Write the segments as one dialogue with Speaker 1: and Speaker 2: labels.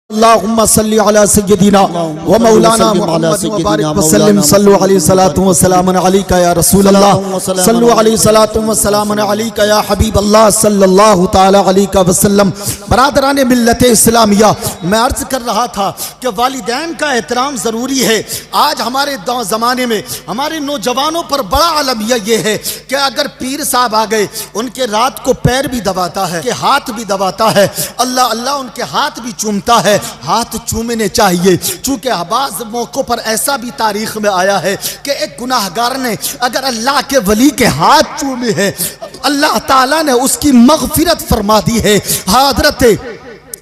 Speaker 1: अल्लाहुम्मा सल्ली अला सय्यदिना व मौलाना मुहम्मद व बारिक व सल्लिम सल्लु अलैहि सलातु व सलाम अलैका या रसूल अल्लाह सल्लु अलैहि सलातु व सलाम अलैका या हबीब अल्लाह सल्लल्लाहु तआला अलैहि वसल्लम। बरादरान मिल्लत इस्लामिया, मैं अर्ज कर रहा था कि वालिदैन का एहतराम ज़रूरी है। आज हमारे ज़माने में हमारे नौजवानों पर बड़ा अलमिया ये है कि अगर पीर साहब आ गए, उनके रात को पैर भी दबाता है, के हाथ भी दबाता है, अल्लाह अल्लाह उनके हाथ भी चूमता है। हाथ चूमने चाहिए, चूंकि बाज़ मौक़ों पर ऐसा भी तारीख में आया है कि एक गुनाहगार ने अगर अल्लाह के वली के हाथ चूमे हैं, अल्लाह ताला ने उसकी मग़फ़िरत फरमा दी है। हज़रत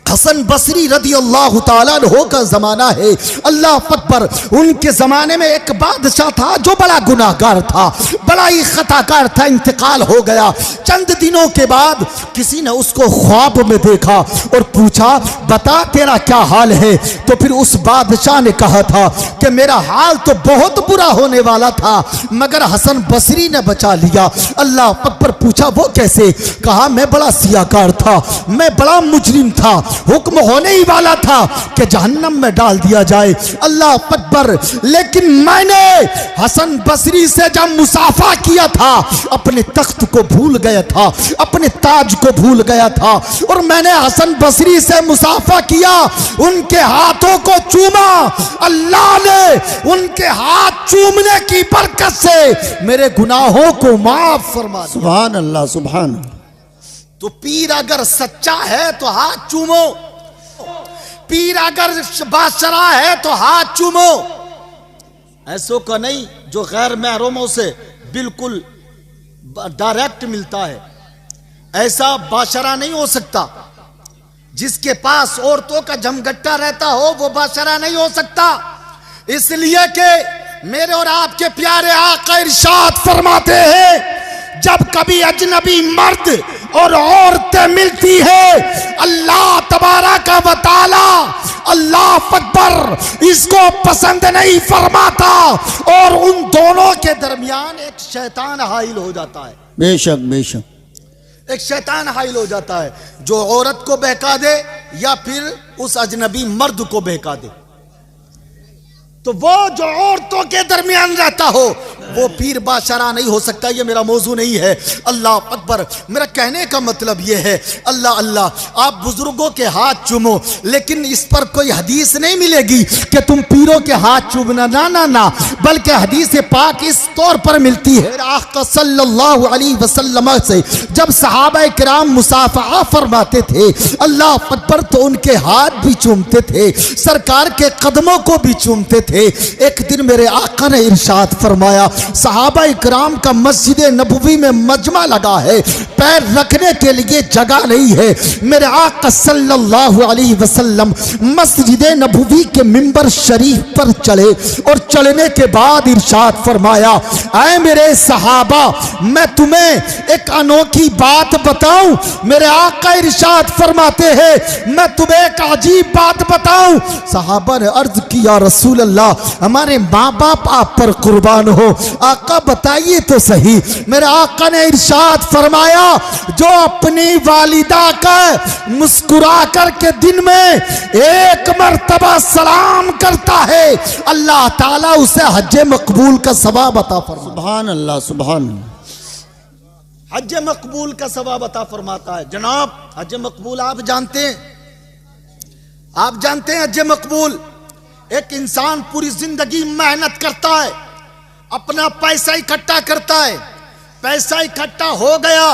Speaker 1: हसन बसरी रदी अल्लाह ताला अन्हु का ज़माना है। अल्लाह अकबर। उनके ज़माने में एक बादशाह था जो बड़ा गुनाहगार था, बड़ा ही खताकार था, इंतकाल हो गया। चंद दिनों के बाद किसी ने उसको ख्वाब में देखा और पूछा, बता तेरा क्या हाल है? तो फिर उस बादशाह ने कहा था कि मेरा हाल तो बहुत बुरा होने वाला था, मगर हसन बसरी ने बचा लिया। अल्लाह अकबर। पूछा वो कैसे? कहा मैं बड़ा सियाकार था, मैं बड़ा मुजरिम था, हुक्म होने ही वाला था कि जहन्नम में डाल दिया जाए। अल्लाह अकबर। लेकिन मैंने हसन बसरी से जब मुसाफा किया था, अपने तख्त को भूल गया था, अपने ताज को भूल गया था, और मैंने हसन बसरी से मुसाफा किया, उनके हाथों को चूमा। अल्लाह ने उनके हाथ चूमने की बरकत से मेरे गुनाहों को माफ फरमा दिया।
Speaker 2: सुभान अल्लाह, सुभान।
Speaker 1: तो पीर अगर सच्चा है तो हाथ चूमो, पीर अगर बादशाह है तो हाथ चूमो। ऐसो का नहीं जो गैर महरूमों से बिल्कुल डायरेक्ट मिलता है, ऐसा बादशाह नहीं हो सकता। जिसके पास औरतों का जमघट्टा रहता हो वो बादशाह नहीं हो सकता। इसलिए कि मेरे और आपके प्यारे आका इरशाद फरमाते हैं, जब कभी अजनबी मर्द और औरतें मिलती है, अल्लाह तबारक व तआला अल्लाह अकबर इसको पसंद नहीं फरमाता, और उन दोनों के दरमियान एक शैतान हाइल हो जाता है।
Speaker 2: बेशक बेशक
Speaker 1: एक शैतान हाइल हो जाता है जो औरत को बहका दे या फिर उस अजनबी मर्द को बहका दे। तो वो जो औरतों के दरमियान रहता हो वो पीर बादशाह नहीं हो सकता। ये मेरा मौजू नहीं है। अल्लाह अकबर। मेरा कहने का मतलब ये है, अल्लाह अल्लाह, आप बुजुर्गों के हाथ चूमो, लेकिन इस पर कोई हदीस नहीं मिलेगी कि तुम पीरों के हाथ चूमना, ना ना ना, बल्कि हदीस पाक इस तौर पर मिलती है आका सल्लल्लाहु अलैहि वसल्लम से जब सहाबा किराम मुसाफा फरमाते थे, अल्लाह अकबर, तो उनके हाथ भी चूमते थे, सरकार के कदमों को भी चूमते थे। एक दिन मेरे आका ने इरशाद फरमाया, सहाबा इकराम का मस्जिद नबवी में मजमा लगा है, पैर रखने के लिए जगह नहीं है। मेरे आका सल्लल्लाहु अलैहि वसल्लम मस्जिद नबवी के मिंबर शरीफ पर चले और चलने के बाद इरशाद फरमाया, ऐ मेरे सहाबा, मैं तुम्हें एक अनोखी बात बताऊं। मेरे आका इरशाद फरमाते हैं, मैं तुम्हें एक अजीब बात बताऊं। सहाबा ने अर्ज किया, रसूल अल्लाह, हमारे माँ बाप आप पर कुर्बान हो। आका बताइए तो सही। मेरे आका ने इरशाद फरमाया, जो अपनी वालिदा का मुस्कुरा कर के दिन में एक मर्तबा सलाम करता है, अल्लाह ताला उसे हज मकबूल का सवाब अता फरमाता।
Speaker 2: सुभान अल्लाह, सुभान।
Speaker 1: हज मकबूल का सवाब अता फरमाता है। जनाब, हज मकबूल आप जानते हैं, आप जानते हैं हज मकबूल। एक इंसान पूरी जिंदगी मेहनत करता है, अपना पैसा इकट्ठा करता है, पैसा इकट्ठा हो गया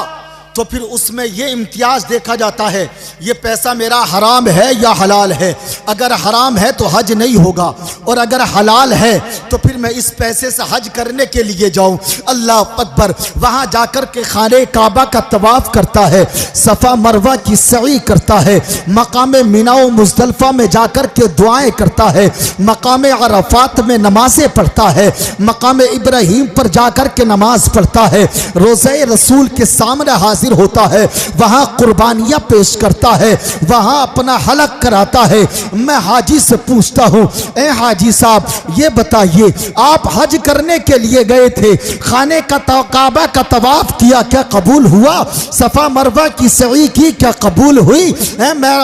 Speaker 1: तो फिर उसमें यह इम्तियाज देखा जाता है, ये पैसा मेरा हराम है या हलाल है। अगर हराम है तो हज नहीं होगा, और अगर हलाल है तो फिर मैं इस पैसे से हज करने के लिए जाऊं। अल्लाह अकबर। वहां जाकर के खाने काबा का तवाफ करता है, सफ़ा मरवा की सई करता है, मकाम मिना व मुज़दलिफ़ा में जाकर के दुआएं करता है, मकाम अरफात में नमाजें पढ़ता है, मकाम इब्राहीम पर जाकर के नमाज पढ़ता है, रोज़े रसूल के सामने हाजिर हाजिर होता है, वहां कुर्बानियां पेश करता है, वहां अपना हलक कराता है। मैं हाजी से पूछता हूं, ए हाजी साहब ये बताइए, आप हज करने के लिए गए थे, खाने का काबा का तवाफ किया, क्या कबूल हुआ? सफा मरवा की सई की, क्या कबूल हुई?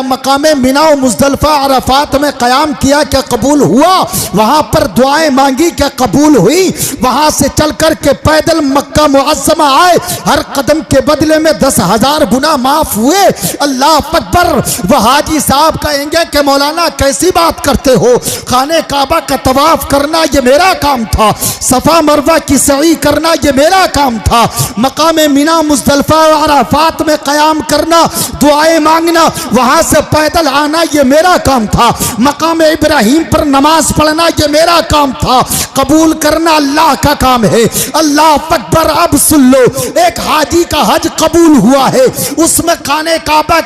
Speaker 1: मकामे मिना मुज़दलिफा अरफात में क़याम किया, क्या कबूल हुआ? वहां पर दुआएं मांगी, क्या कबूल हुई? वहां से चल कर के पैदल मक्का मुअज़्ज़मा आए, हर कदम के बदले में 10,000 गुना माफ हुए। अल्लाह अकबर। वह हाजी साहब कहेंगे कि मौलाना कैसी बात करते हो, खाने काबा का तवाफ करना ये मेरा काम था, सफा मरवा की सई करना ये मेरा काम था, मकामे मिना मुज़दलिफा अरफात में क़याम करना, दुआएं मांगना, वहां से पैदल आना ये मेरा काम था, मकामे इब्राहिम पर नमाज पढ़ना ये मेरा काम था, कबूल करना अल्लाह का काम है। अल्लाह अकबर। अब सुन लो, एक हाजी का हज कबूल हुआ है, उसमें खाने काबा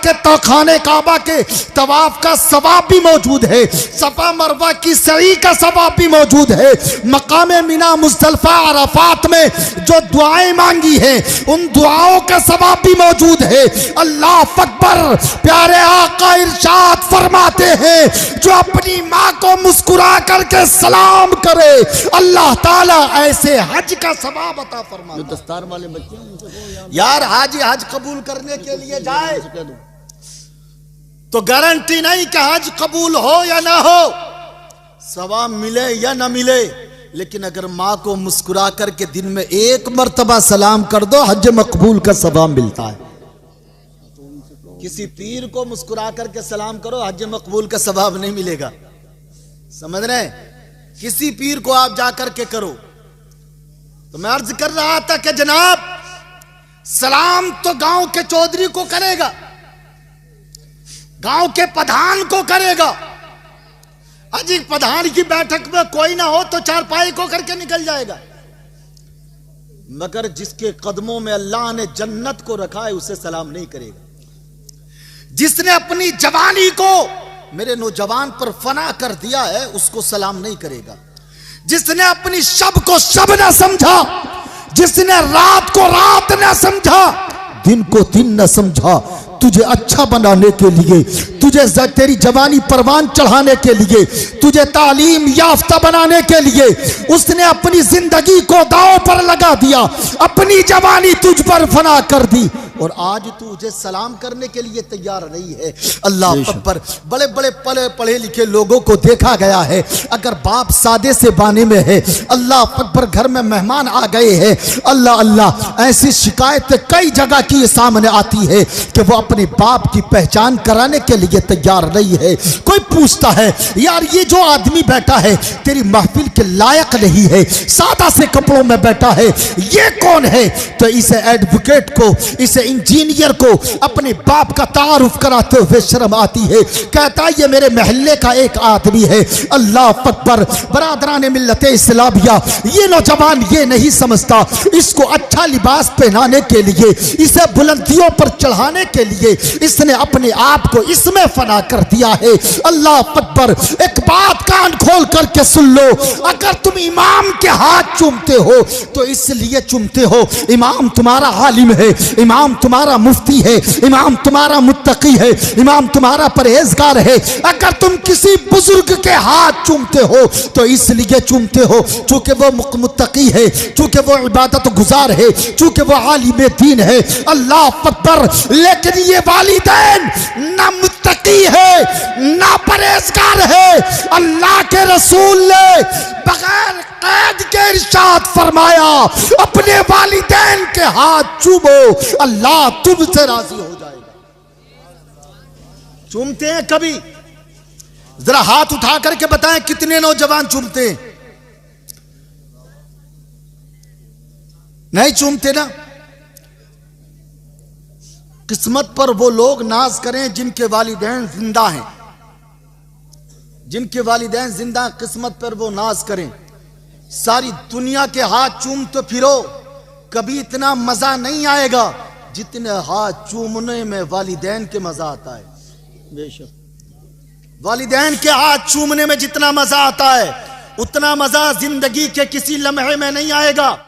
Speaker 1: के तवाफ का सवाब भी मौजूद है, सफा मरवा की सई का सवाब भी मौजूद है, मकामे मिना मुज़दलिफा अरफात में जो दुआएं मांगी हैं उन दुआओं का सवाब भी मौजूद है। अल्लाह अकबर। प्यारे आका इरशाद फरमाते हैं, जो अपनी माँ को मुस्कुरा करके सलाम करे अल्लाह ताला ऐसे हज का सवाब अता फरमाता।
Speaker 2: जो दस्तार वाले बच्चे हैं, उनसे कहो
Speaker 1: यार हाजी हज कबूल करने के लिए जाए तो गारंटी नहीं कि हज कबूल हो या ना हो, सवाब मिले या ना मिले, लेकिन अगर माँ को मुस्कुरा करके दिन में एक मर्तबा सलाम कर दो, हज मकबूल का सवाब मिलता है। किसी पीर को मुस्कुरा करके सलाम करो, हज मकबूल का सवाब नहीं मिलेगा। समझ रहे? किसी पीर को आप जाकर के करो। तो मैं अर्ज कर रहा था कि जनाब, सलाम तो गांव के चौधरी को करेगा, गांव के प्रधान को करेगा। अजी प्रधान की बैठक में कोई ना हो तो चारपाई को करके निकल जाएगा, मगर जिसके कदमों में अल्लाह ने जन्नत को रखा है उसे सलाम नहीं करेगा। जिसने अपनी जवानी को मेरे नौजवान पर फना कर दिया है उसको सलाम नहीं करेगा। जिसने अपनी शब को शब न समझा, जिसने रात को रात न समझा, दिन को दिन न समझा, तुझे अच्छा बनाने के लिए, तुझे तेरी जवानी परवान चढ़ाने के लिए, तुझे तालीम याफ्ता बनाने के लिए उसने अपनी जिंदगी को दांव पर लगा दिया, अपनी जवानी तुझ पर फना कर दी, और आज तुझे सलाम करने के लिए तैयार नहीं है। अल्लाह अकबर। बड़े बड़े पढ़े लिखे लोगों को देखा गया है, अगर बाप सादे से बाने में है, अल्लाह अकबर, घर में मेहमान आ गए हैं, अल्लाह अल्लाह, ऐसी शिकायत कई जगह की सामने आती है कि वो अपने बाप की पहचान कराने के लिए तैयार नहीं है। कोई पूछता है, यार ये जो आदमी बैठा है तेरी महफिल के लायक नहीं है, सादा से कपड़ों में बैठा है, ये कौन है? तो इसे एडवोकेट को, इसे इंजीनियर को अपने बाप का तारुफ कराते हुए शर्म आती है, कहता है ये मेरे महल्ले का एक आदमी है। अल्लाह अकबर। बरादरान मिल्लत इस्लामिया, ये नौजवान ये नहीं समझता, इसको अच्छा लिबास पहनाने के लिए, इसे बुलंदियों पर चढ़ाने के लिए इसने अपने आप को इसमें फना कर दिया है। अल्लाह अकबर। एक बात कान खोल करके सुन लो, अगर तुम इमाम के हाथ चूमते हो तो इसलिए चूमते हो इमाम तुम्हारा आलिम है, इमाम तुम्हारा मुफ्ती है, इमाम तुम्हारा मुत्तकी है, इमाम तुम्हारा परहेजगार है। अगर तुम किसी बुजुर्ग के हाथ चूमते हो तो इसलिए चूमते हो चूंकि वो मुत्तकी है, चूंकि वो इबादत गुजार है, चूंकि वो आलिम दीन है। अल्लाह अकबर। लेकिन ये वालिदैन ना मुत्तकी है ना परहेजगार है। अल्लाह के रसूल ने बगैर कैद के इरशाद फरमाया, अपने वालिदैन के हाथ चूमो, अल्लाह तुमसे राजी हो जाएगा। चूमते हैं कभी? जरा हाथ उठा करके बताएं कितने नौजवान चूमते हैं? नहीं चूमते ना। किस्मत पर वो लोग नाज करें जिनके वालिदैन जिंदा हैं, जिनके वालिदैन जिंदा, किस्मत पर वो नाज करें। सारी दुनिया के हाथ चूमते फिरो, कभी इतना मजा नहीं आएगा जितने हाथ चूमने में वालिदैन के मजा आता है। बेशक वालिदैन के हाथ चूमने में जितना मजा आता है उतना मजा जिंदगी के किसी लम्हे में नहीं आएगा।